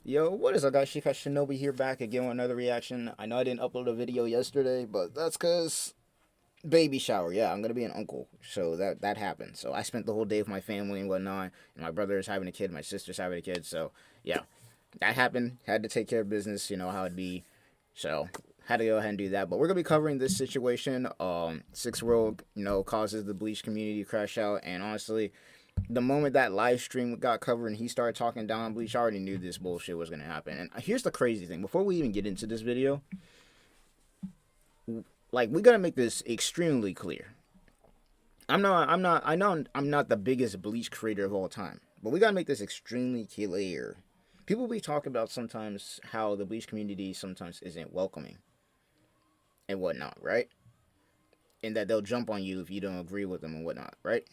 Yo, what is up, guys? Shinobi here, back again with another reaction. I know I didn't upload a video yesterday, but that's because baby shower. Yeah, I'm gonna be an uncle, so that happened. So I spent the whole day with my family and whatnot. And my brother is having a kid, my sister's having a kid. So yeah, that happened. Had to take care of business. You know how it'd be. So had to go ahead and do that. But we're gonna be covering this situation. Six World, causes the Bleach community to crash out, and honestly, the moment that live stream got covered and he started talking down on Bleach, I already knew this bullshit was gonna happen. And here's the crazy thing: before we even get into this video, like we gotta make this extremely clear. I know I'm not the biggest Bleach creator of all time, but we gotta make this extremely clear. People be talking about sometimes how the Bleach community sometimes isn't welcoming and whatnot, right? And that they'll jump on you if you don't agree with them and whatnot, right?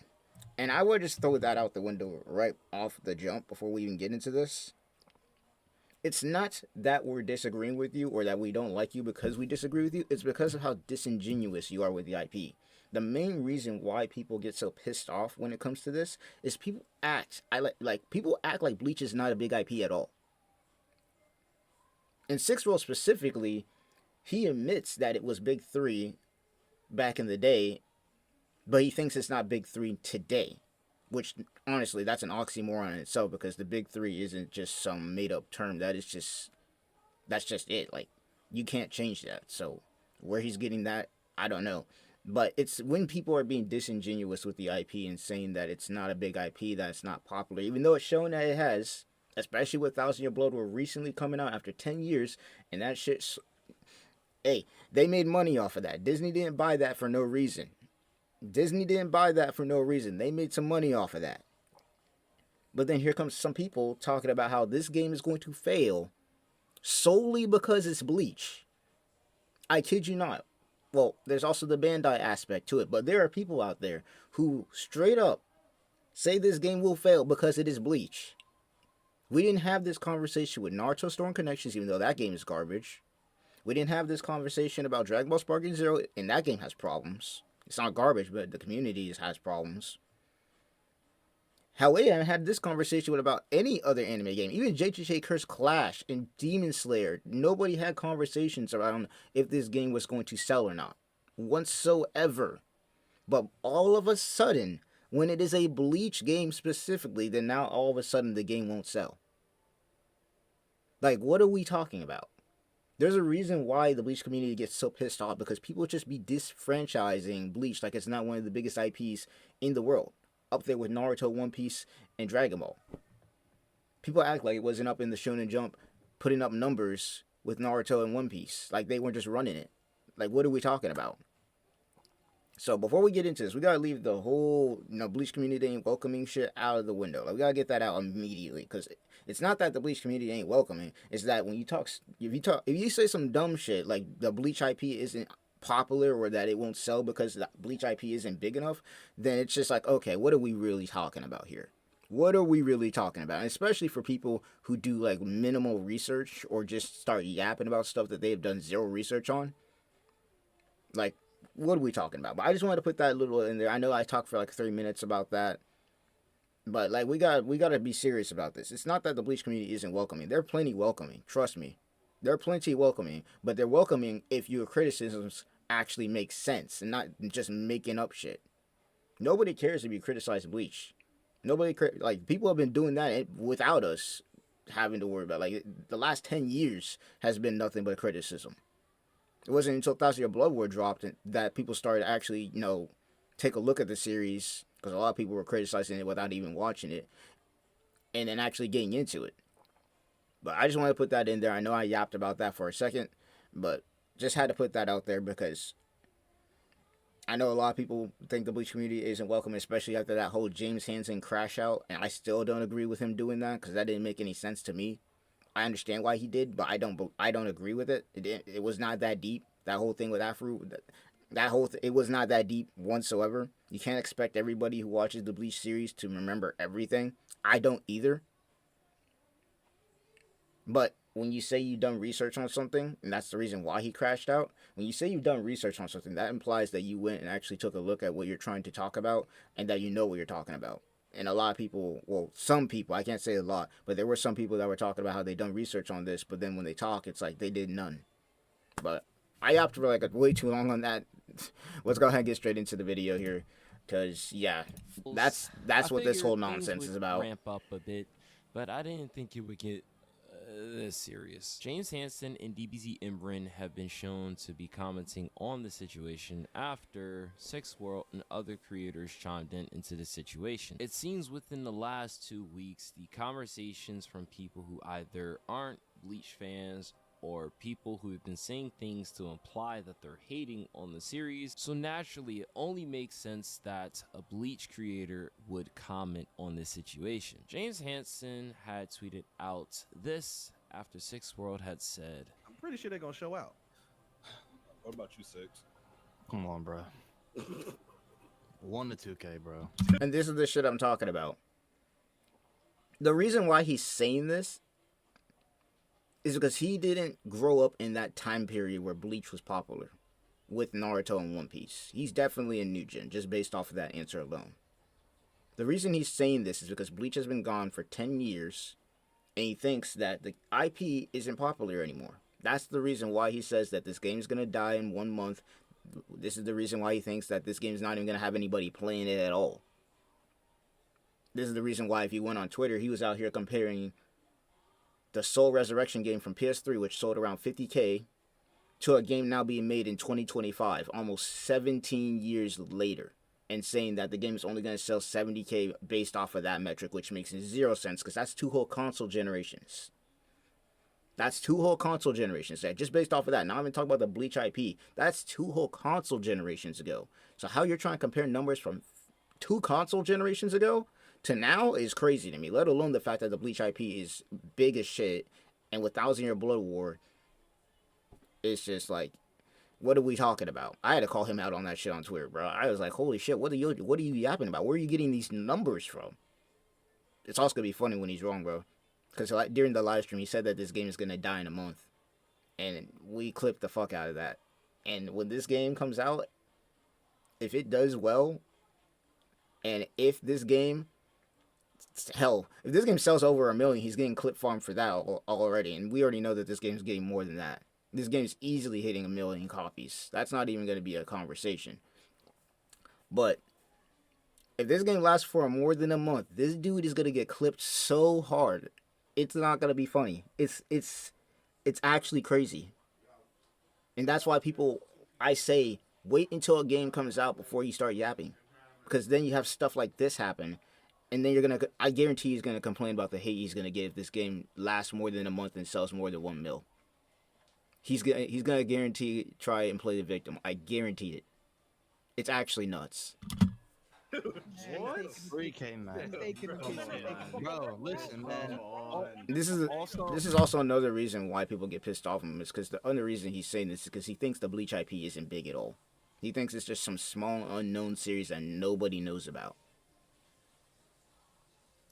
And I would just throw that out the window right off the jump before we even get into this. It's not that we're disagreeing with you or that we don't like you because we disagree with you. It's because of how disingenuous you are with the IP. The main reason why people get so pissed off when it comes to this is people act. People act like Bleach is not a big IP at all. In Six World specifically, he admits that it was Big Three back in the day, but he thinks it's not Big Three today. Which, honestly, that's an oxymoron in itself because the Big Three isn't just some made up term. That's just it. Like, you can't change that. So, where he's getting that, I don't know. But it's when people are being disingenuous with the IP and saying that it's not a big IP, that it's not popular, even though it's shown that it has, especially with Thousand Year Blood, were recently coming out after 10 years, and that shit, hey, they made money off of that. Disney didn't buy that for no reason. Disney didn't buy that for no reason. They made some money off of that. But then here comes some people talking about how this game is going to fail solely because it's Bleach. I kid you not. Well, there's also the Bandai aspect to it, but there are people out there who straight up say this game will fail because it is Bleach. We didn't have this conversation with Naruto Storm Connections, even though that game is garbage. We didn't have this conversation about Dragon Ball Sparking Zero, and that game has problems. It's not garbage, but the community has problems. Hell, we haven't had this conversation with about any other anime game. Even JJJ Curse Clash and Demon Slayer. Nobody had conversations around if this game was going to sell or not. Whatsoever. But all of a sudden, when it is a Bleach game specifically, then now all of a sudden the game won't sell. Like, what are we talking about? There's a reason why the Bleach community gets so pissed off because people just be disfranchising Bleach like it's not one of the biggest IPs in the world. Up there with Naruto, One Piece, and Dragon Ball. People act like it wasn't up in the Shonen Jump putting up numbers with Naruto and One Piece. Like they weren't just running it. Like, what are we talking about? So before we get into this, we gotta leave the whole Bleach community ain't welcoming shit out of the window. Like we gotta get that out immediately because it's not that the Bleach community ain't welcoming. It's that when if you say some dumb shit like the Bleach IP isn't popular or that it won't sell because the Bleach IP isn't big enough, then it's just like, okay, what are we really talking about here? What are we really talking about? And especially for people who do like minimal research or just start yapping about stuff that they've done zero research on. Like, what are we talking about? But I just wanted to put that little in there. I know I talked for like 3 minutes about that, but like we gotta be serious about this. It's not that the Bleach community isn't welcoming. They're plenty welcoming. Trust me, they're plenty welcoming. But they're welcoming if your criticisms actually make sense and not just making up shit. Nobody cares if you criticize Bleach. Like people have been doing that without us having to worry about. Like the last 10 years has been nothing but criticism. It wasn't until Thousand Year Blood War dropped that people started actually, take a look at the series because a lot of people were criticizing it without even watching it and then actually getting into it. But I just want to put that in there. I know I yapped about that for a second, but just had to put that out there because I know a lot of people think the Bleach community isn't welcome, especially after that whole James Hansen crash out, and I still don't agree with him doing that because that didn't make any sense to me. I understand why he did, but I don't agree with it. It was not that deep. That whole thing with Afro, it was not that deep whatsoever. You can't expect everybody who watches the Bleach series to remember everything. I don't either. But when you say you've done research on something, and that's the reason why he crashed out, when you say you've done research on something, that implies that you went and actually took a look at what you're trying to talk about and that you know what you're talking about. And a lot of people, well, some people, I can't say a lot, but there were some people that were talking about how they done research on this, but then when they talk, it's like they did none. But I yapped for like way too long on that. Let's go ahead and get straight into the video here, because yeah, that's what this whole nonsense is about. Ramp up a bit, but I didn't think it would get this serious. James Hansen and DBZ have been shown to be commenting on the situation after Six World and other creators chimed into the situation. It seems within the last 2 weeks, the conversations from people who either aren't Bleach fans or people who have been saying things to imply that they're hating on the series. So naturally, it only makes sense that a Bleach creator would comment on this situation. James Hansen had tweeted out this after Six World had said, I'm pretty sure they're gonna show out. What about you, Six? Come on, bro. 1 to 2K, bro. And this is the shit I'm talking about. The reason why he's saying this is because he didn't grow up in that time period where Bleach was popular with Naruto and One Piece. He's definitely a new gen, just based off of that answer alone. The reason he's saying this is because Bleach has been gone for 10 years, and he thinks that the IP isn't popular anymore. That's the reason why he says that this game's going to die in 1 month. This is the reason why he thinks that this game's not even going to have anybody playing it at all. This is the reason why if he went on Twitter, he was out here comparing the Soul Resurrection game from PS3, which sold around 50K, to a game now being made in 2025, almost 17 years later, and saying that the game is only going to sell 70K based off of that metric, which makes zero sense, because that's 2 whole console generations. That's 2 whole console generations, just based off of that. Now I'm even talking about the Bleach IP. That's 2 whole console generations ago. So how you're trying to compare numbers from 2 console generations ago to now is crazy to me, let alone the fact that the Bleach IP is big as shit, and with 1,000-Year Blood War, it's just like, what are we talking about? I had to call him out on that shit on Twitter, bro. I was like, holy shit, what are you yapping about? Where are you getting these numbers from? It's also gonna be funny when he's wrong, bro, because like, during the live stream, he said that this game is gonna die in a month, and we clipped the fuck out of that. And when this game comes out, if it does well, and if this game, hell, if this game sells over 1 million, he's getting clip farmed for that already. And we already know that this game's getting more than that. This game's easily hitting 1 million copies. That's not even going to be a conversation. But if this game lasts for more than a month, this dude is going to get clipped so hard, it's not going to be funny. It's actually crazy. And that's why I say, wait until a game comes out before you start yapping. Because then you have stuff like this happen. And then I guarantee he's going to complain about the hate he's going to get if this game lasts more than a month and sells more than 1 mil. He's going to guarantee try and play the victim. I guarantee it. It's actually nuts. What? 3K, man. Bro, listen, man. This is also another reason why people get pissed off at him, is because the other reason he's saying this is because he thinks the Bleach IP isn't big at all. He thinks it's just some small unknown series that nobody knows about.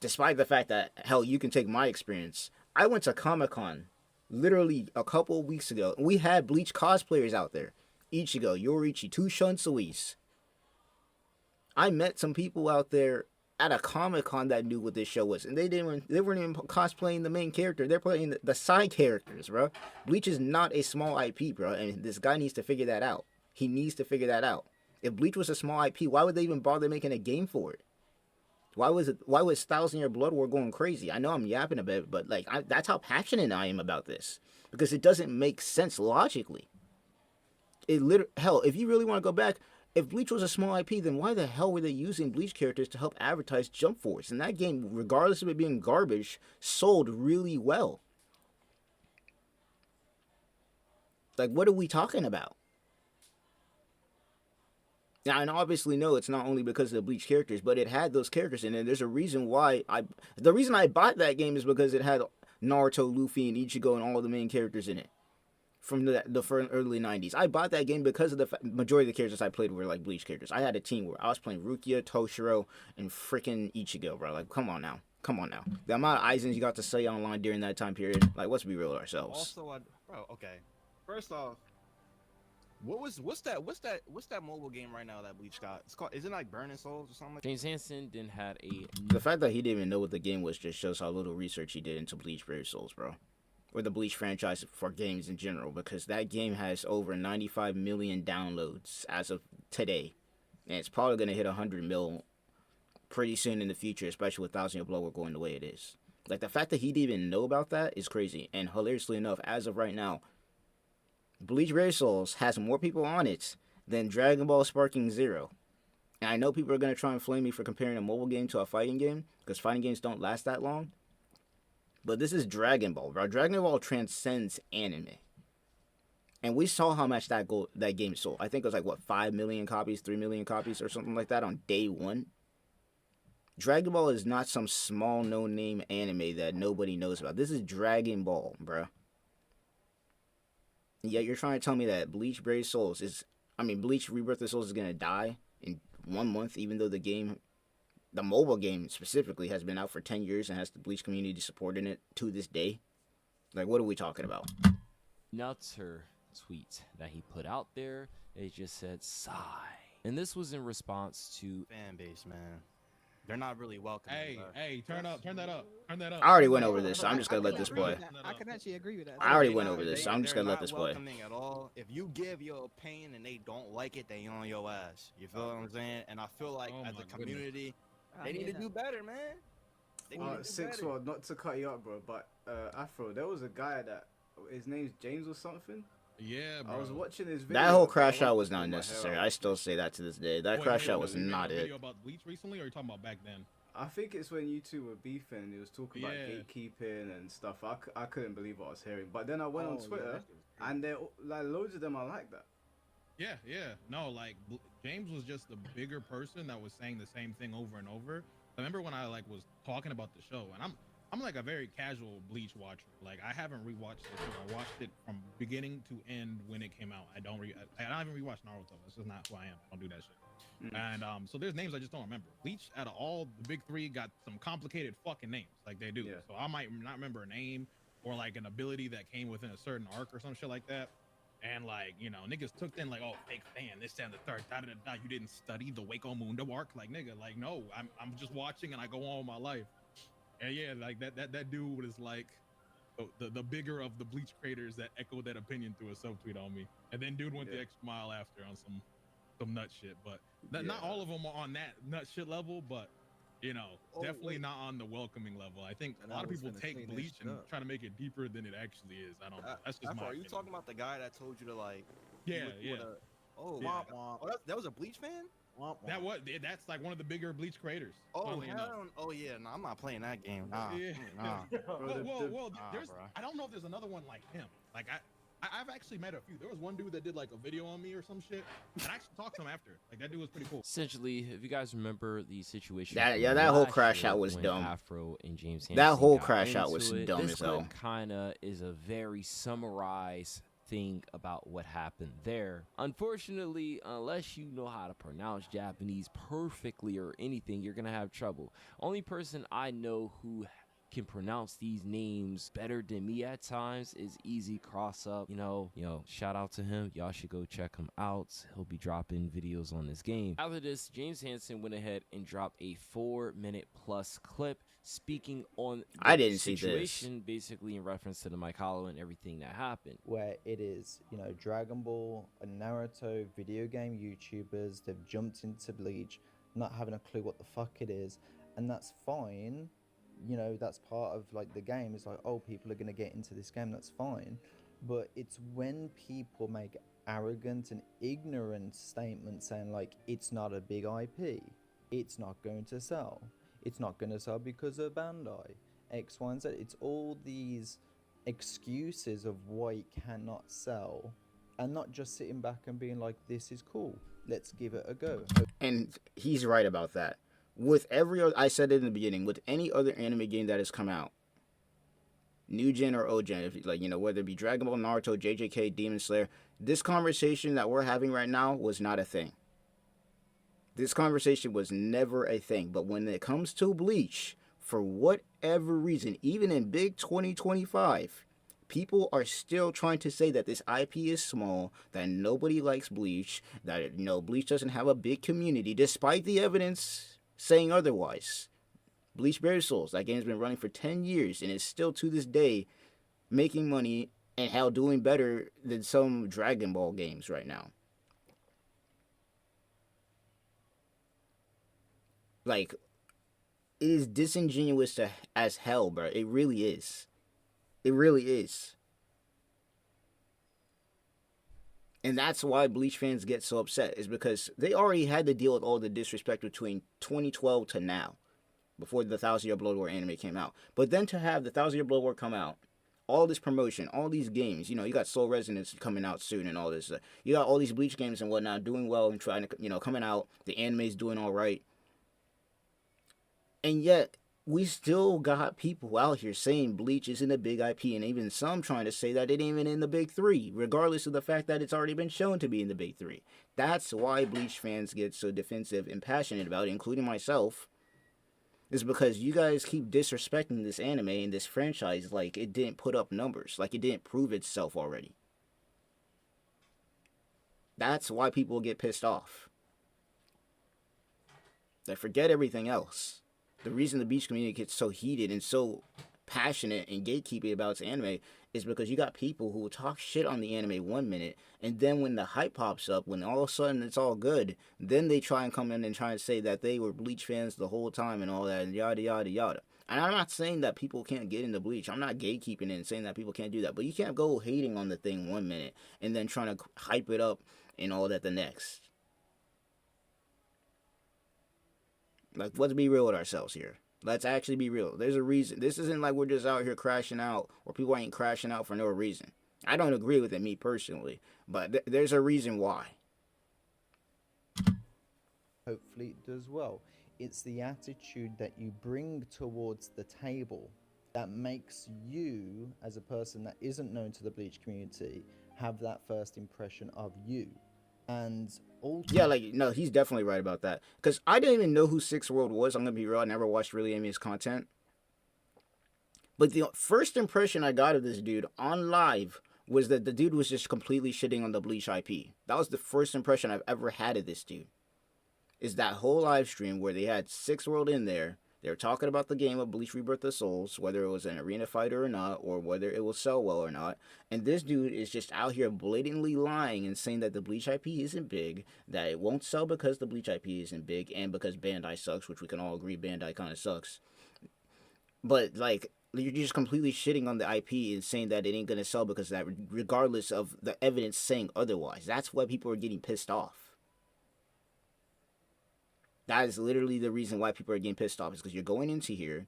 Despite the fact that, hell, you can take my experience. I went to Comic-Con literally a couple of weeks ago, and we had Bleach cosplayers out there. Ichigo, Yoriichi, 2 Shun Suisse. I met some people out there at a Comic-Con that knew what this show was, and they weren't even cosplaying the main character. They're playing the side characters, bro. Bleach is not a small IP, bro, and this guy needs to figure that out. He needs to figure that out. If Bleach was a small IP, why would they even bother making a game for it? Why was 1,000-Year Blood War going crazy? I know I'm yapping a bit, but like that's how passionate I am about this, because it doesn't make sense logically. Hell, if you really want to go back, if Bleach was a small IP, then why the hell were they using Bleach characters to help advertise Jump Force? And that game, regardless of it being garbage, sold really well. Like, what are we talking about? Now, and obviously, no, it's not only because of the Bleach characters, but it had those characters in it. There's a reason why the reason I bought that game is because it had Naruto, Luffy, and Ichigo and all the main characters in it from the early 90s. I bought that game because of the majority of the characters I played were like Bleach characters. I had a team where I was playing Rukia, Toshiro, and freaking Ichigo, bro. Like, come on now. The amount of Aizens you got to say online during that time period, like, let's be real with ourselves. Also, bro, okay. First off, What's that mobile game right now that Bleach got? It's called, is it like Burning Souls or something like James Hansen then had a The fact that he didn't even know what the game was just shows how little research he did into Bleach Brave Souls, bro. Or the Bleach franchise for games in general, because that game has over 95 million downloads as of today. And it's probably going to hit 100 mil pretty soon in the future, especially with Thousand Year Blood going the way it is. Like, the fact that he didn't even know about that is crazy. And hilariously enough, as of right now, Bleach Brave Souls has more people on it than Dragon Ball Sparking Zero. And I know people are going to try and flame me for comparing a mobile game to a fighting game, because fighting games don't last that long. But this is Dragon Ball, bro. Dragon Ball transcends anime. And we saw how much that game sold. I think it was like, what, 5 million copies, 3 million copies, or something like that on day one. Dragon Ball is not some small, no-name anime that nobody knows about. This is Dragon Ball, bro. Yet you're trying to tell me that Bleach Rebirth of Souls is going to die in 1 month, even though the mobile game specifically, has been out for 10 years and has the Bleach community supporting it to this day? Like, what are we talking about? Nutter tweet that he put out there. It just said, sigh. And this was in response to fan base, man. They're not really welcoming. Hey, turn that up. Turn that up. I already went over this, so I'm just going to let this play. I can actually agree with that. I already went over this, so I'm just going to let this play. They're not welcoming at all. If you give your opinion and they don't like it, they on your ass. You feel what I'm saying? And I feel like as a community, they need to do better, man. They need to do Six better. World, not to cut you up, bro, but Afro, there was a guy that his name's James or something. Yeah, bro. I was watching his video. That whole crash out was not necessary. I still say that to this day. That crash out was You made not a it. video about Bleach recently, or are you talking about back then? I think it's when you two were beefing and he was talking about gatekeeping and stuff. I couldn't believe what I was hearing. But then I went on Twitter and there like loads of them are like that. Yeah. No, like James was just a bigger person that was saying the same thing over and over. I remember when I like was talking about the show, and I'm like a very casual Bleach watcher. Like I haven't rewatched the show. I watched it from beginning to end when it came out. I don't even rewatch Naruto. That's just not who I am. I don't do that shit. And so there's names I just don't remember. Bleach, out of all the big three, got some complicated fucking names, like they do. Yeah. So I might not remember a name or like an ability that came within a certain arc or some shit like that. And like, you know, niggas took then like, oh, fake fan, this and the third, you didn't study the Waco Mundo arc, like nigga, like no, I'm just watching and I go on with my life. And yeah, like that dude was like the bigger of the Bleach creators that echoed that opinion through a subtweet on me. And then dude went the extra mile after on some nut shit, but not all of them are on that nut shit level, but you know, definitely not on the welcoming level. I think a lot of people take Bleach and try to make it deeper than it actually is. I don't know. That's just my Are you opinion. talking about the guy that told you to like? Yeah. That was a Bleach fan. That's like one of the bigger Bleach creators. No, I'm not playing that game. Nah. Well, I don't know if there's another one like him. Like I've actually met a few. There was one dude that did like a video on me or some shit, and I actually talked to him after. Like that dude was pretty cool. essentially, if you guys remember the situation, That from whole last crash year out was when dumb. Afro and James Hansen That whole got crash out was into it, dumb this as hell. Kinda is a very summarized thing about what happened there. Unfortunately, unless you know how to pronounce Japanese perfectly or anything, you're gonna have trouble. Only person I know who can pronounce these names better than me at times is Easy Cross Up. You know, shout out to him. Y'all should go check him out. He'll be dropping videos on this game. After this, James Hansen went ahead and dropped a 4-minute plus clip speaking on the I didn't see situation, basically in reference to the Mike Hollow and everything that happened. Where it is, Dragon Ball and Naruto video game YouTubers, they've jumped into Bleach, not having a clue what the fuck it is, and that's fine. That's part of like the game. It's like, oh, people are going to get into this game, that's fine. But it's when people make arrogant and ignorant statements saying like, it's not a big IP, it's not going to sell, it's not going to sell because of Bandai, X, Y, and Z. It's all these excuses of why it cannot sell, and not just sitting back and being like, this is cool, let's give it a go. And he's right about that. With every other, I said it in the beginning, with any other anime game that has come out, new gen or old gen, whether it be Dragon Ball, Naruto, JJK, Demon Slayer, this conversation that we're having right now was not a thing. This conversation was never a thing. But when it comes to Bleach, for whatever reason, even in big 2025, People are still trying to say that this IP is small, that nobody likes Bleach, that Bleach doesn't have a big community, despite the evidence saying otherwise. Bleach Brave Souls, that game's been running for 10 years and is still to this day making money and hell doing better than some Dragon Ball games right now. Like, it is disingenuous as hell, bro. It really is. It really is. And that's why Bleach fans get so upset, is because they already had to deal with all the disrespect between 2012 to now, before the Thousand Year Blood War anime came out. But then to have the Thousand Year Blood War come out, all this promotion, all these games, you got Soul Resonance coming out soon and all this. You got all these Bleach games and whatnot doing well and trying to, coming out. The anime's doing all right. And yet, we still got people out here saying Bleach isn't a big IP, and even some trying to say that it ain't even in the big three, regardless of the fact that it's already been shown to be in the big three. That's why Bleach fans get so defensive and passionate about it, including myself, is because you guys keep disrespecting this anime and this franchise like it didn't put up numbers, like it didn't prove itself already. That's why people get pissed off. They forget everything else. The reason the Bleach community gets so heated and so passionate and gatekeeping about its anime is because you got people who will talk shit on the anime 1 minute, and then when the hype pops up, when all of a sudden it's all good, then they try and come in and try and say that they were Bleach fans the whole time and all that, and yada, yada, yada. And I'm not saying that people can't get into Bleach. I'm not gatekeeping it and saying that people can't do that. But you can't go hating on the thing 1 minute and then trying to hype it up and all that the next. Like, let's be real with ourselves here. Let's actually be real. There's a reason. This isn't like we're just out here crashing out, or people ain't crashing out for no reason. I don't agree with it, me personally, but there's a reason why. Hopefully it does well. It's the attitude that you bring towards the table that makes you, as a person that isn't known to the Bleach community, have that first impression of you. And yeah, no, he's definitely right about that. Because I didn't even know who Six World was. I'm going to be real. I never watched really any of his content. But the first impression I got of this dude on live was that the dude was just completely shitting on the Bleach IP. That was the first impression I've ever had of this dude. Is that whole live stream where they had Six World in there. They were talking about the game of Bleach Rebirth of Souls, whether it was an arena fighter or not, or whether it will sell well or not. And this dude is just out here blatantly lying and saying that the Bleach IP isn't big, that it won't sell because the Bleach IP isn't big, and because Bandai sucks, which we can all agree Bandai kind of sucks. But, like, you're just completely shitting on the IP and saying that it ain't going to sell because of that, regardless of the evidence saying otherwise. That's why people are getting pissed off. That is literally the reason why people are getting pissed off, is because you're going into here.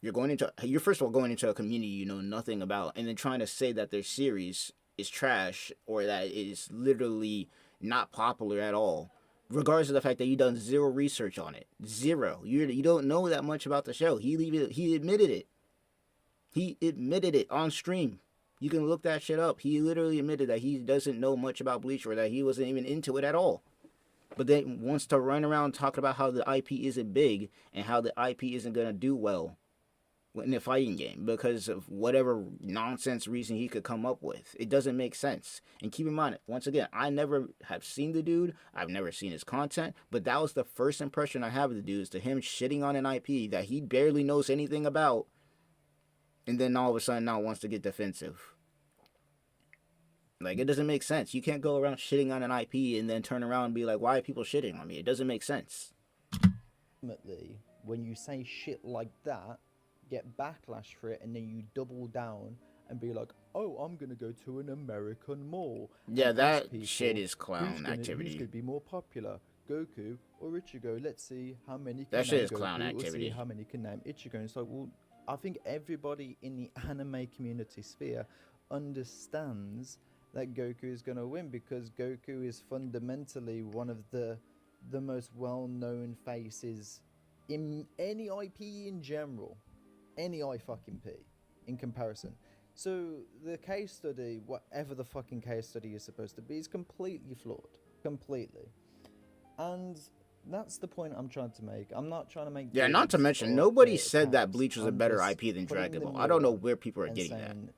You're first of all going into a community you know nothing about, and then trying to say that their series is trash or that it is literally not popular at all, regardless of the fact that you've done zero research on it. Zero. You don't know that much about the show. He admitted it. He admitted it on stream. You can look that shit up. He literally admitted that he doesn't know much about Bleach, or that he wasn't even into it at all. But then wants to run around talking about how the IP isn't big and how the IP isn't going to do well in the fighting game because of whatever nonsense reason he could come up with. It doesn't make sense. And keep in mind, once again, I never have seen the dude. I've never seen his content. But that was the first impression I have of the dude, is to him shitting on an IP that he barely knows anything about. And then all of a sudden now wants to get defensive. Like, it doesn't make sense. You can't go around shitting on an IP and then turn around and be like, why are people shitting on me? It doesn't make sense. Ultimately, when you say shit like that, get backlash for it, and then you double down and be like, oh, I'm going to go to an American mall. Yeah, that shit is clown activity. Who's going to be more popular? Goku or Ichigo? Let's see how many can that shit name is Goku, clown activity. Or see how many can name Ichigo. And it's like, well, I think everybody in the anime community sphere understands that Goku is going to win, because Goku is fundamentally one of the most well-known faces in any IP in general, any fucking P in comparison. So the case study, whatever the fucking case study is supposed to be, is completely flawed, completely. And That's the point I'm trying to make. I'm not trying to make. Yeah, not to digs mention, or nobody hate said that attacks. Bleach was a I'm better just IP than putting Dragon the Ball. I don't know mirror where people are and getting that. saying,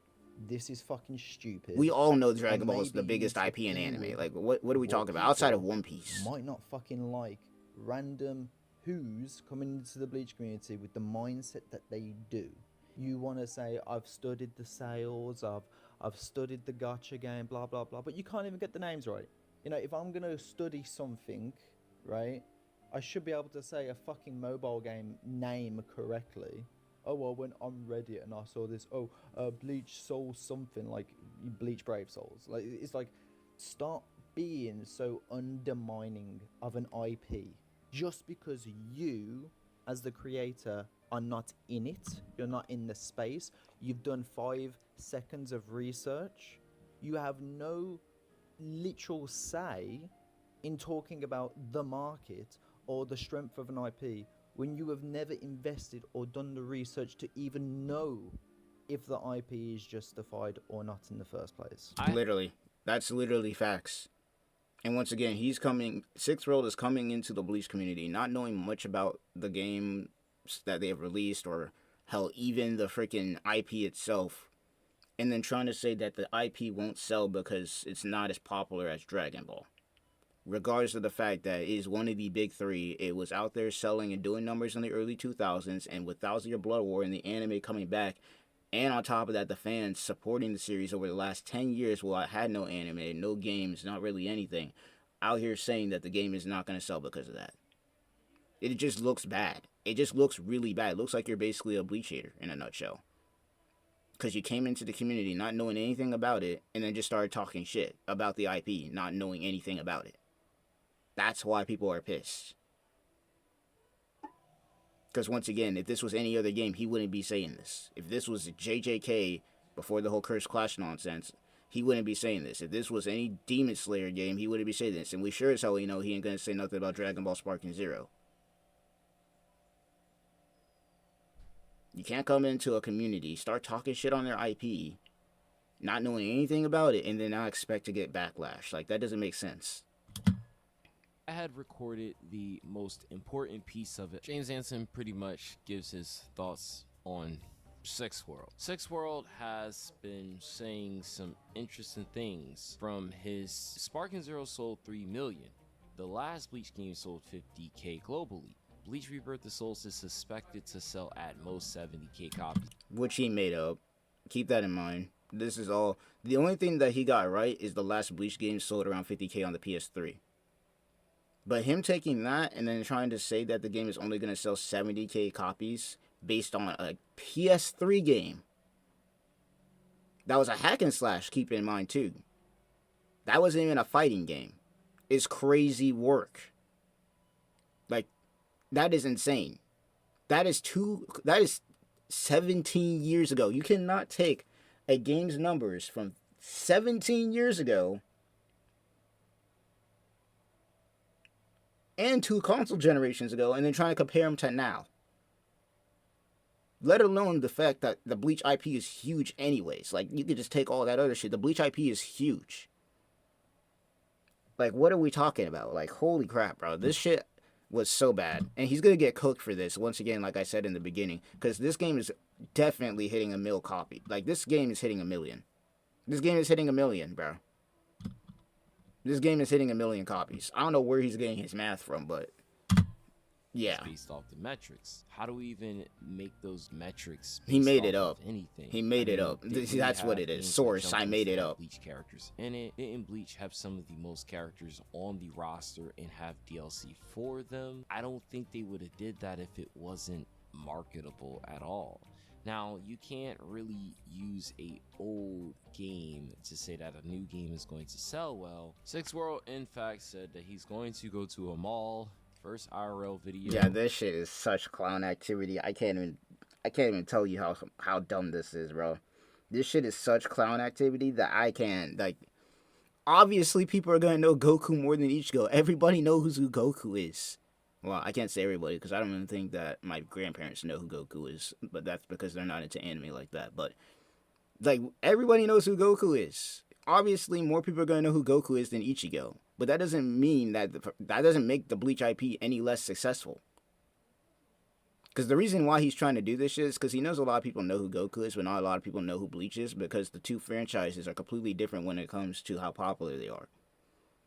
this is fucking stupid. We all know Dragon Ball is the maybe biggest to IP in begin anime. with, Like, what are we talking about? Outside of One Piece. Might not fucking like random who's coming into the Bleach community with the mindset that they do. You want to say, I've studied the sales, I've studied the gacha game, blah blah blah, but you can't even get the names right. You know, if I'm gonna study something, right, I should be able to say a fucking mobile game name correctly. Oh, well, when on Reddit and I saw this, Bleach Soul something, like Bleach Brave Souls. Like, it's like, stop being so undermining of an IP. Just because you, as the creator, are not in it, you're not in the space, you've done 5 seconds of research, you have no literal say in talking about the market or the strength of an IP when you have never invested or done the research to even know if the IP is justified or not in the first place. Literally. That's literally facts. And once again, Sixth World is coming into the Bleach community not knowing much about the games that they have released or hell, even the freaking IP itself. And then trying to say that the IP won't sell because it's not as popular as Dragon Ball. Regardless of the fact that it is one of the big 3, it was out there selling and doing numbers in the early 2000s, and with Thousand Year Blood War and the anime coming back, and on top of that, the fans supporting the series over the last 10 years while I had no anime, no games, not really anything, out here saying that the game is not going to sell because of that. It just looks bad. It just looks really bad. It looks like you're basically a Bleach hater in a nutshell. Because you came into the community not knowing anything about it, and then just started talking shit about the IP, not knowing anything about it. That's why people are pissed. Because once again, if this was any other game, he wouldn't be saying this. If this was JJK before the whole Curse Clash nonsense, he wouldn't be saying this. If this was any Demon Slayer game, he wouldn't be saying this. And we sure as hell know he ain't going to say nothing about Dragon Ball Sparking Zero. You can't come into a community, start talking shit on their IP, not knowing anything about it, and then not expect to get backlash. Like, that doesn't make sense. I had recorded the most important piece of it. James Hansen pretty much gives his thoughts on Sixth World. Sixth World has been saying some interesting things. From his Sparking Zero sold 3 million. The last Bleach game sold 50k globally. Bleach Rebirth of Souls is suspected to sell at most 70k copies. Which he made up. Keep that in mind. This is all. The only thing that he got right is the last Bleach game sold around 50k on the PS3. But him taking that and then trying to say that the game is only going to sell 70k copies based on a PS3 game. That was a hack and slash, keep in mind too. That wasn't even a fighting game. It's crazy work. Like, that is insane. That is 17 years ago. You cannot take a game's numbers from 17 years ago and 2 console generations ago, and then trying to compare them to now. Let alone the fact that the Bleach IP is huge anyways. Like, you could just take all that other shit. The Bleach IP is huge. Like, what are we talking about? Like, holy crap, bro. This shit was so bad. And he's going to get cooked for this, once again, like I said in the beginning. Because this game is definitely hitting a mil copy. Like, this game is hitting 1 million. This game is hitting 1 million, bro. This game is hitting 1 million copies. I don't know where he's getting his math from, but yeah. It's based off the metrics. How do we even make those metrics? He made it off up. of anything. He made it up. That's what it is. Source, I made it up. Bleach characters in it. Didn't Bleach have some of the most characters on the roster and have DLC for them? I don't think they would have did that if it wasn't marketable at all. Now, you can't really use a old game to say that a new game is going to sell well. Sixth World, in fact, said that he's going to go to a mall. First IRL video. Yeah, this shit is such clown activity. I can't even tell you how dumb this is, bro. This shit is such clown activity that I can't, like, obviously people are gonna know Goku more than Ichigo. Everybody knows who Goku is. Well, I can't say everybody because I don't even think that my grandparents know who Goku is, but that's because they're not into anime like that. But, like, everybody knows who Goku is. Obviously, more people are going to know who Goku is than Ichigo. But that doesn't mean that that doesn't make the Bleach IP any less successful. Because the reason why he's trying to do this shit is because he knows a lot of people know who Goku is, but not a lot of people know who Bleach is, because the two franchises are completely different when it comes to how popular they are.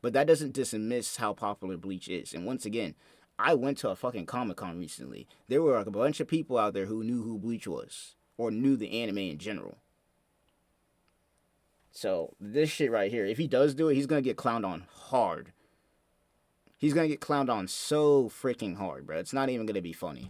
But that doesn't dismiss how popular Bleach is. And once again, I went to a fucking Comic-Con recently. There were a bunch of people out there who knew who Bleach was, or knew the anime in general. So, this shit right here, if he does do it, he's going to get clowned on hard. He's going to get clowned on so freaking hard, bro. It's not even going to be funny.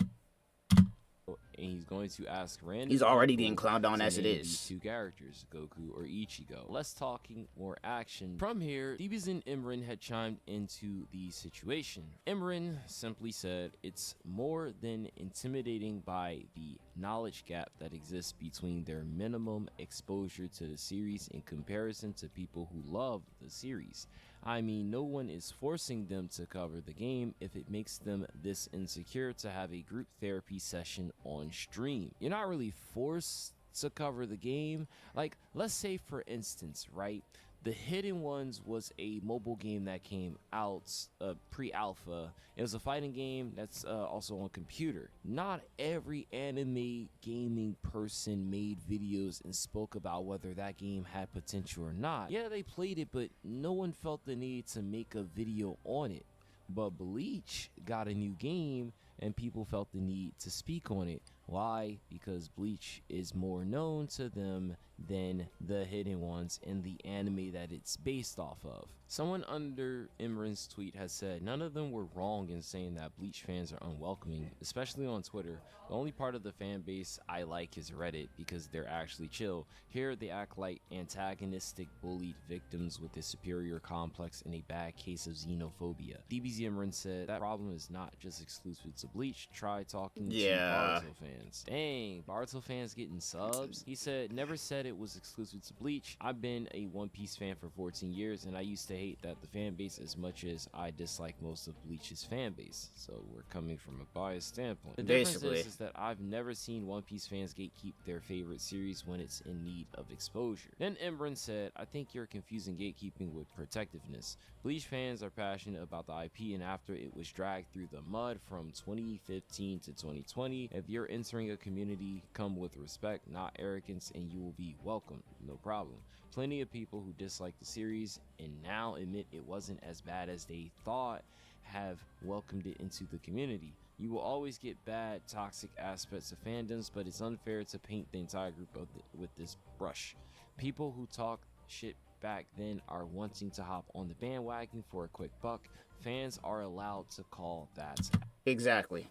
And he's going to ask random. He's already getting clowned on as it name is. These two characters, Goku or Ichigo. Less talking, more action. From here, Debunking Imran had chimed into the situation. Imran simply said, "It's more than intimidating by the knowledge gap that exists between their minimum exposure to the series in comparison to people who love the series. I mean, no one is forcing them to cover the game if it makes them this insecure to have a group therapy session on stream. You're not really forced to cover the game. Like, let's say for instance, right? The Hidden Ones was a mobile game that came out pre-alpha. It was a fighting game that's also on computer. Not every anime gaming person made videos and spoke about whether that game had potential or not. Yeah, they played it, but no one felt the need to make a video on it. But Bleach got a new game and people felt the need to speak on it. Why? Because Bleach is more known to them than the Hidden Ones in the anime that it's based off of. Someone under Imran's tweet has said, "None of them were wrong in saying that Bleach fans are unwelcoming, especially on Twitter. The only part of the fan base I like is Reddit because they're actually chill. Here they act like antagonistic bullied victims with a superior complex and a bad case of xenophobia." DBZ Imran said, "That problem is not just exclusive to Bleach. Try talking to Naruto fans." Dang, Naruto fans getting subs? He said, "Never said it was exclusive to Bleach. I've been a One Piece fan for 14 years and I used to hate that the fan base as much as I dislike most of Bleach's fan base." So we're coming from a biased standpoint. The difference is that I've never seen One Piece fans gatekeep their favorite series when it's in need of exposure. Then Imran said, "I think you're confusing gatekeeping with protectiveness. Bleach fans are passionate about the IP, and after it was dragged through the mud from 2015 to 2020, if you're entering a community, come with respect, not arrogance, and you will be welcome. No problem. Plenty of people who dislike the series and now admit it wasn't as bad as they thought have welcomed it into the community. You will always get bad, toxic aspects of fandoms, but it's unfair to paint the entire group with this brush. People who talk shit back then are wanting to hop on the bandwagon for a quick buck. Fans are allowed to call that." Exactly.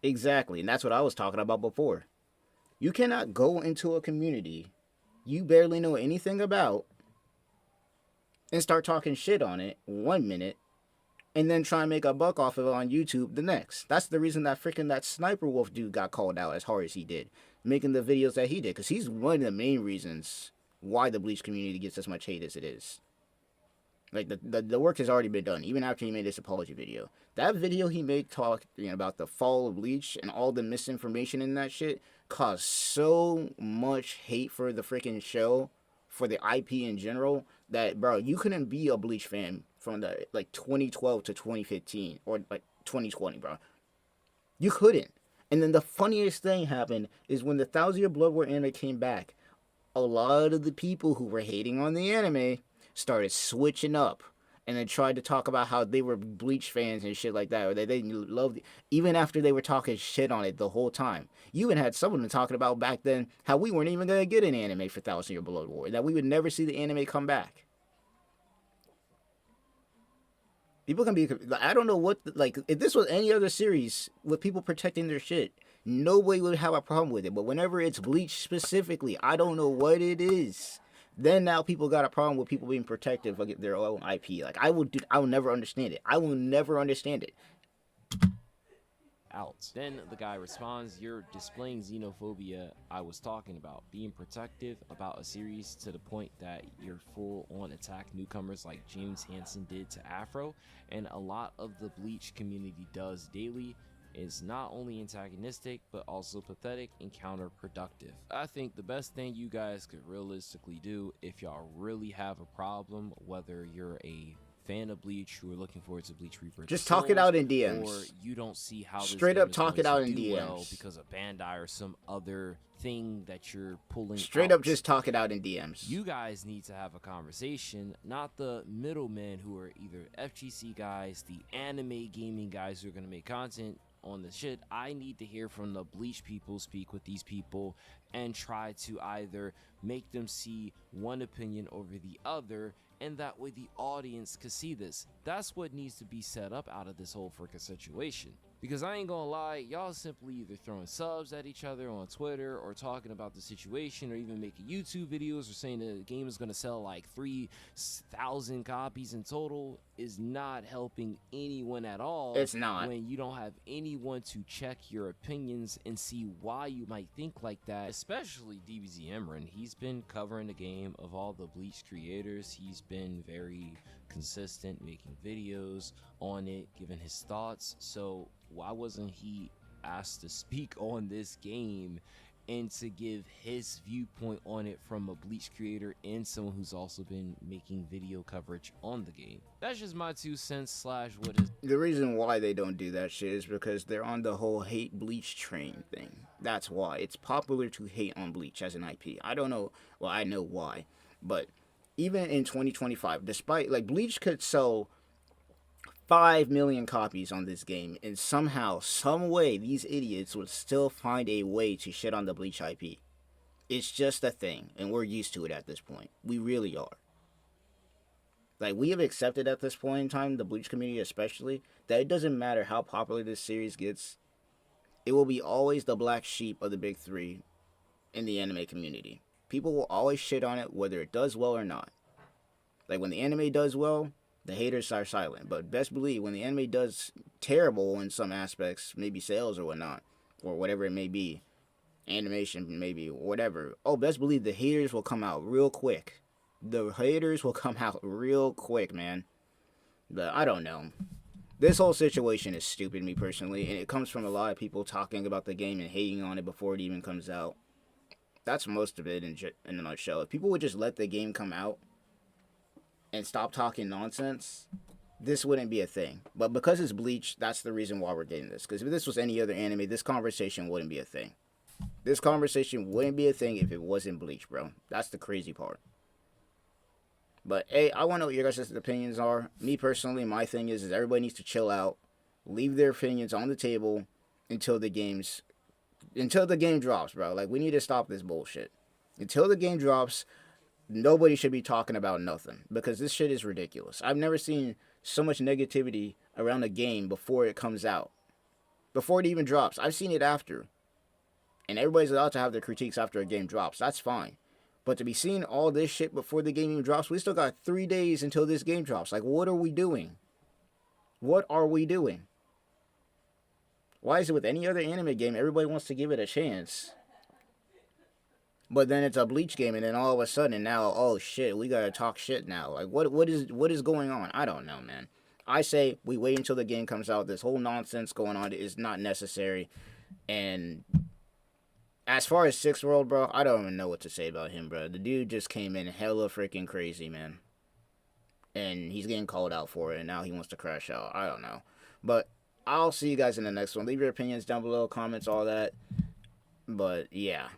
And that's what I was talking about before. You cannot go into a community you barely know anything about and start talking shit on it 1 minute and then try and make a buck off of it on YouTube the next. That's the reason that that Sniper Wolf dude got called out as hard as he did, making the videos that he did, because he's one of the main reasons why the Bleach community gets as much hate as it is. Like, the work has already been done, even after he made this apology video. That video he made talking about the fall of Bleach and all the misinformation in that shit caused so much hate for the freaking show, for the IP in general, that, bro, you couldn't be a Bleach fan from the, 2012 to 2015, or, 2020, bro. You couldn't. And then the funniest thing happened is when the 1,000 Year Blood War anime came back, a lot of the people who were hating on the anime started switching up and then tried to talk about how they were Bleach fans and shit like that, or that they loved it, even after they were talking shit on it the whole time. You even had some of them talking about back then how we weren't even going to get an anime for 1,000 Year Blood War, that we would never see the anime come back. People can be, I don't know what, if this was any other series with people protecting their shit, nobody would have a problem with it. But whenever it's Bleach specifically, I don't know what it is. Then now people got a problem with people being protective of their own IP. I will never understand it. I will never understand it. Out. Then the guy responds, "You're displaying xenophobia I was talking about. Being protective about a series to the point that you're full on attack newcomers like James Hansen did to Afro, and a lot of the Bleach community does daily, is not only antagonistic but also pathetic and counterproductive." I think the best thing you guys could realistically do, if y'all really have a problem, whether you're a fan of Bleach who are looking forward to Bleach Reaper. Just talk it out in DMs. Or you don't see how straight this up game talk is it out going in to do DMs well because of Bandai or some other thing that you're pulling. Straight up, just talk it out in DMs. You guys need to have a conversation, not the middlemen who are either FGC guys, the anime gaming guys who are going to make content on the shit. I need to hear from the Bleach people, speak with these people, and try to either make them see one opinion over the other, and that way the audience can see this. That's what needs to be set up out of this whole freaking situation. Because I ain't gonna lie, y'all simply either throwing subs at each other on Twitter or talking about the situation or even making YouTube videos or saying the game is gonna sell like 3,000 copies in total is not helping anyone at all. It's not. When you don't have anyone to check your opinions and see why you might think like that, especially DBZ Emran. He's been covering the game of all the Bleach creators. He's been very consistent, making videos on it, giving his thoughts. So why wasn't he asked to speak on this game and to give his viewpoint on it from a Bleach creator and someone who's also been making video coverage on the game? That's just my 2 cents / what is. The reason why they don't do that shit is because they're on the whole hate Bleach train thing. That's why. It's popular to hate on Bleach as an IP. I don't know. Well, I know why. But even in 2025, despite, like, Bleach could sell 5 million copies on this game, and somehow, some way, these idiots would still find a way to shit on the Bleach IP. It's just a thing, and we're used to it at this point. We really are. Like, we have accepted at this point in time, the Bleach community especially, that it doesn't matter how popular this series gets, it will be always the black sheep of the big three in the anime community. People will always shit on it whether it does well or not. Like, when the anime does well, the haters are silent. But best believe, when the anime does terrible in some aspects, maybe sales or whatnot, or whatever it may be, animation maybe, whatever, oh, best believe the haters will come out real quick. The haters will come out real quick, man. But I don't know. This whole situation is stupid, me personally, and it comes from a lot of people talking about the game and hating on it before it even comes out. That's most of it in a nutshell. If people would just let the game come out and stop talking nonsense, this wouldn't be a thing. But because it's Bleach, that's the reason why we're getting this. Because if this was any other anime, this conversation wouldn't be a thing. This conversation wouldn't be a thing if it wasn't Bleach, bro. That's the crazy part. But, hey, I want to know what your guys' opinions are. Me, personally, my thing is everybody needs to chill out. Leave their opinions on the table until the game drops, bro. Like, we need to stop this bullshit. Until the game drops, nobody should be talking about nothing. Because this shit is ridiculous. I've never seen so much negativity around a game before it comes out. Before it even drops. I've seen it after. And everybody's allowed to have their critiques after a game drops. That's fine. But to be seeing all this shit before the game even drops, we still got 3 days until this game drops. Like, what are we doing? What are we doing? Why is it with any other anime game, everybody wants to give it a chance? But then it's a Bleach game, and then all of a sudden now, oh shit, we gotta talk shit now. Like, what is going on? I don't know, man. I say we wait until the game comes out. This whole nonsense going on is not necessary. And as far as Sixth World, bro, I don't even know what to say about him, bro. The dude just came in hella freaking crazy, man. And he's getting called out for it, and now he wants to crash out. I don't know. But I'll see you guys in the next one. Leave your opinions down below, comments, all that. But, yeah.